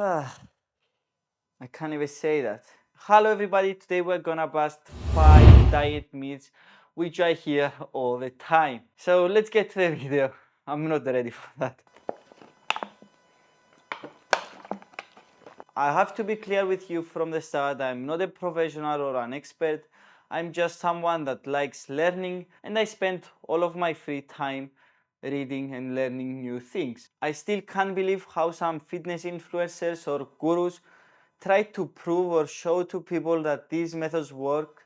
I can't even say that. Hello everybody, today we're gonna bust 5 diet myths which I hear all the time. So let's get to the video. I'm not ready for that. I have to be clear with you from the start, I'm not a professional or an expert. I'm just someone that likes learning, and I spend all of my free time reading and learning new things. I still can't believe how some fitness influencers or gurus try to prove or show to people that these methods work,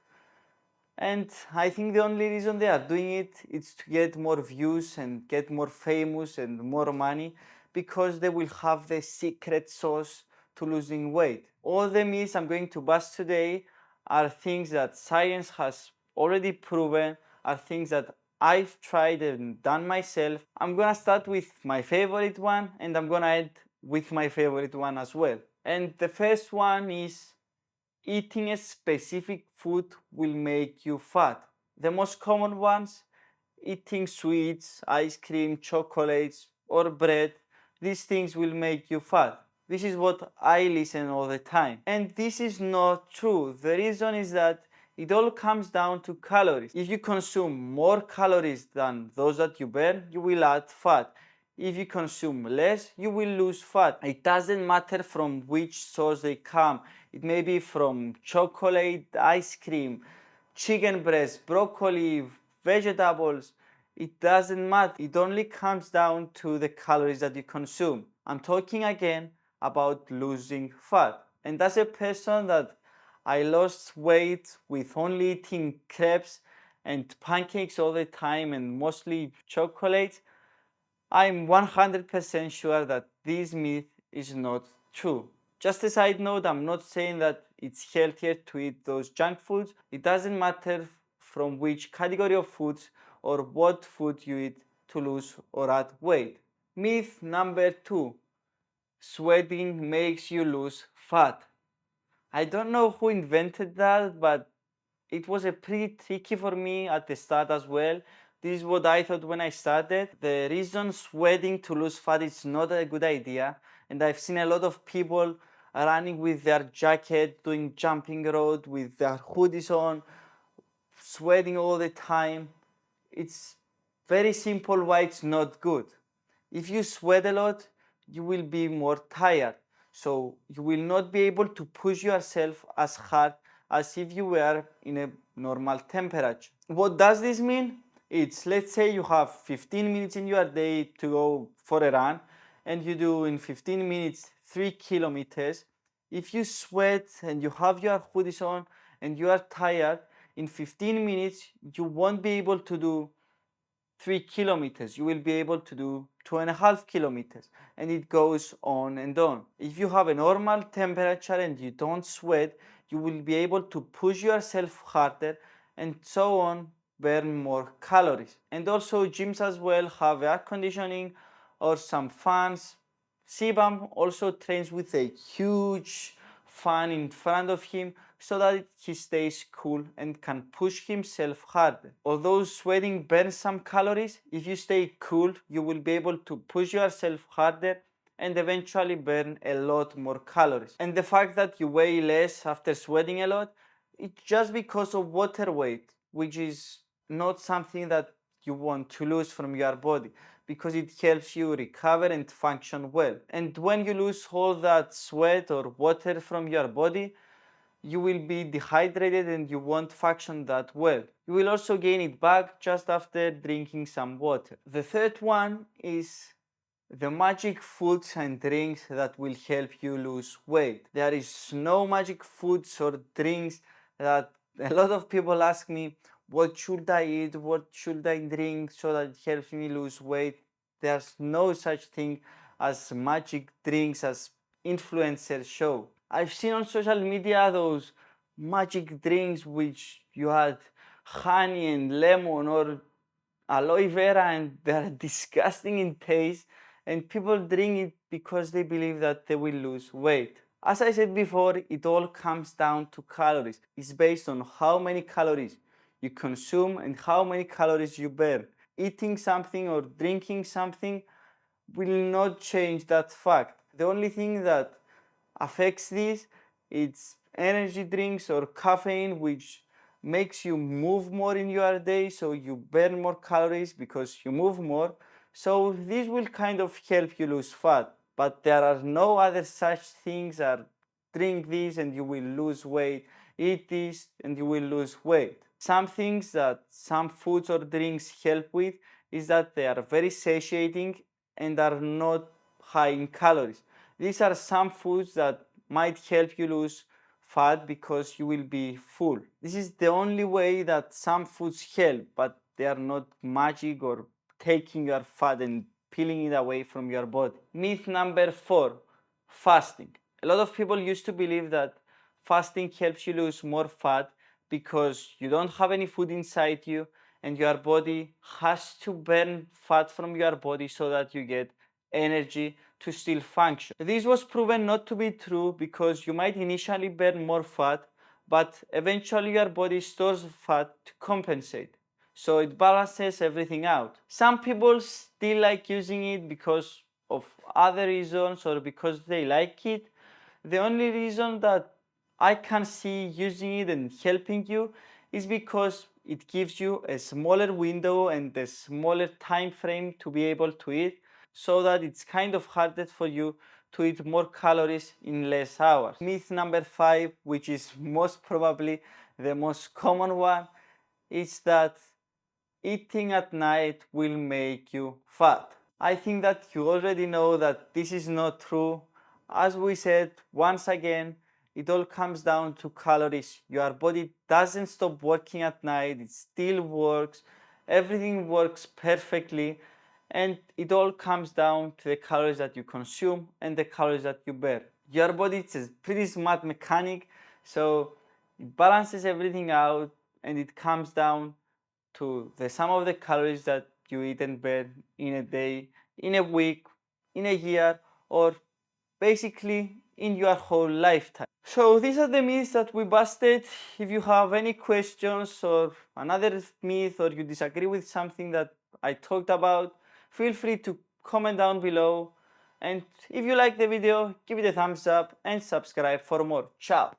and I think the only reason they are doing it is to get more views and get more famous and more money, because they will have the secret sauce to losing weight. All the myths I'm going to bust today are things that science has already proven, are things that I've tried and done myself. I'm gonna start with my favorite one, and I'm gonna end with my favorite one as well. And the first one is eating a specific food will make you fat. The most common ones: eating sweets, ice cream, chocolates, or bread. These things will make you fat. This is what I listen all the time. And this is not true. The reason is that it all comes down to calories. If you consume more calories than those that you burn, you will add fat. If you consume less, you will lose fat. It doesn't matter from which source they come. It may be from chocolate, ice cream, chicken breast, broccoli, vegetables. It doesn't matter. It only comes down to the calories that you consume. I'm talking again about losing fat. And as a person that I lost weight with only eating crepes and pancakes all the time and mostly chocolate, I'm 100% sure that this myth is not true. Just a side note, I'm not saying that it's healthier to eat those junk foods. It doesn't matter from which category of foods or what food you eat to lose or add weight. Myth number 2: sweating makes you lose fat. I don't know who invented that, but it was a pretty tricky for me at the start as well. This is what I thought when I started. The reason sweating to lose fat is not a good idea, and I've seen a lot of people running with their jacket, doing jumping rope with their hoodies on, sweating all the time. It's very simple why it's not good. If you sweat a lot, you will be more tired, so you will not be able to push yourself as hard as if you were in a normal temperature. What does this mean? It's, let's say you have 15 minutes in your day to go for a run, and you do in 15 minutes 3 kilometers. If you sweat and you have your hoodies on and you are tired, in 15 minutes you won't be able to do 3 kilometers. You will be able to do 2.5 kilometers, and it goes on and on. If you have a normal temperature and you don't sweat, you will be able to push yourself harder and so on, burn more calories. And also gyms as well have air conditioning or some fans. Sibam also trains with a huge fan in front of him so that he stays cool and can push himself harder. Although sweating burns some calories, if you stay cool, you will be able to push yourself harder and eventually burn a lot more calories. And the fact that you weigh less after sweating a lot, it's just because of water weight, which is not something that you want to lose from your body, because it helps you recover and function well. And when you lose all that sweat or water from your body, you will be dehydrated and you won't function that well. You will also gain it back just after drinking some water. The third one is the magic foods and drinks that will help you lose weight. There is no magic foods or drinks that a lot of people ask me, what should I eat, what should I drink so that it helps me lose weight. There's no such thing as magic drinks as influencers show. I've seen on social media those magic drinks which you add honey and lemon or aloe vera, and they're disgusting in taste, and people drink it because they believe that they will lose weight. As I said before, it all comes down to calories. It's based on how many calories you consume and how many calories you burn. Eating something or drinking something will not change that fact. The only thing that affects this. It's energy drinks or caffeine, which makes you move more in your day, so you burn more calories because you move more. So this will kind of help you lose fat, but there are no other such things as drink this and you will lose weight, eat this and you will lose weight. Some things that some foods or drinks help with is that they are very satiating and are not high in calories. These are some foods that might help you lose fat because you will be full. This is the only way that some foods help, but they are not magic or taking your fat and peeling it away from your body. Myth number 4, fasting. A lot of people used to believe that fasting helps you lose more fat because you don't have any food inside you and your body has to burn fat from your body so that you get energy to still function. This was proven not to be true because you might initially burn more fat, but eventually your body stores fat to compensate. So it balances everything out. Some people still like using it because of other reasons or because they like it. The only reason that I can see using it and helping you is because it gives you a smaller window and a smaller time frame to be able to eat, so that it's kind of harder for you to eat more calories in less hours. Myth number 5, which is most probably the most common one, is that eating at night will make you fat. I think that you already know that this is not true. As we said, once again, it all comes down to calories. Your body doesn't stop working at night, it still works. Everything works perfectly, and it all comes down to the calories that you consume and the calories that you burn. Your body is a pretty smart mechanic, so it balances everything out and it comes down to the sum of the calories that you eat and burn in a day, in a week, in a year, or basically in your whole lifetime. So these are the myths that we busted. If you have any questions or another myth, or you disagree with something that I talked about, feel free to comment down below. And if you like the video, give it a thumbs up and subscribe for more. Ciao!